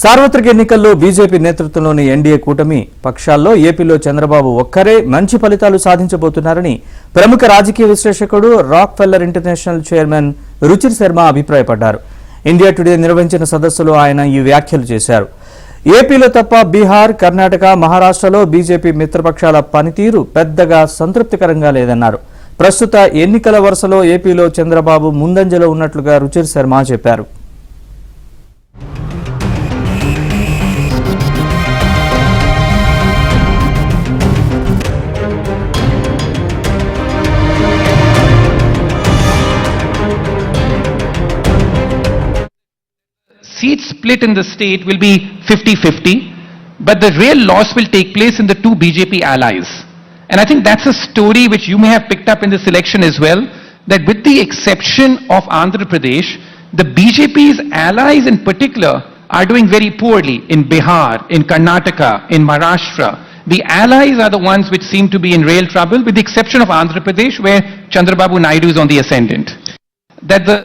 సార్వత్రిక ఎన్నికల్లో బీజేపీ నేతృత్వంలోని ఎన్డీఏ కూటమి పక్షాల్లో ఏపీలో చంద్రబాబు ఒక్కరే మంచి ఫలితాలు సాధించబోతున్నారని ప్రముఖ రాజకీయ విశ్లేషకుడు రాక్ ఫెల్లర్ ఇంటర్నేషనల్ చైర్మన్ రుచిర్ శర్మ అభిప్రాయపడ్డారు. ఇండియా టుడే నిర్వహించిన సదస్సులో ఆయన ఈ వ్యాఖ్యలు చేశారు. ఏపీలో తప్ప బీహార్, కర్ణాటక, మహారాష్ట్రలో బీజేపీ మిత్రపక్షాల పనితీరు పెద్దగా సంతృప్తికరంగా లేదన్నారు. ప్రస్తుత ఎన్నికల వరుసలో ఏపీలో చంద్రబాబు ముందంజలో ఉన్నట్లుగా రుచిర్ శర్మ చెప్పారు. Seat split in the state will be 50-50, but the real loss will take place in the two BJP allies. And I think that's a story which you may have picked up in this election as well, that with the exception of Andhra Pradesh, the BJP's allies in particular are doing very poorly in Bihar, in Karnataka, in Maharashtra. The allies are the ones which seem to be in real trouble, with the exception of Andhra Pradesh, where Chandrababu Naidu is on the ascendant. That the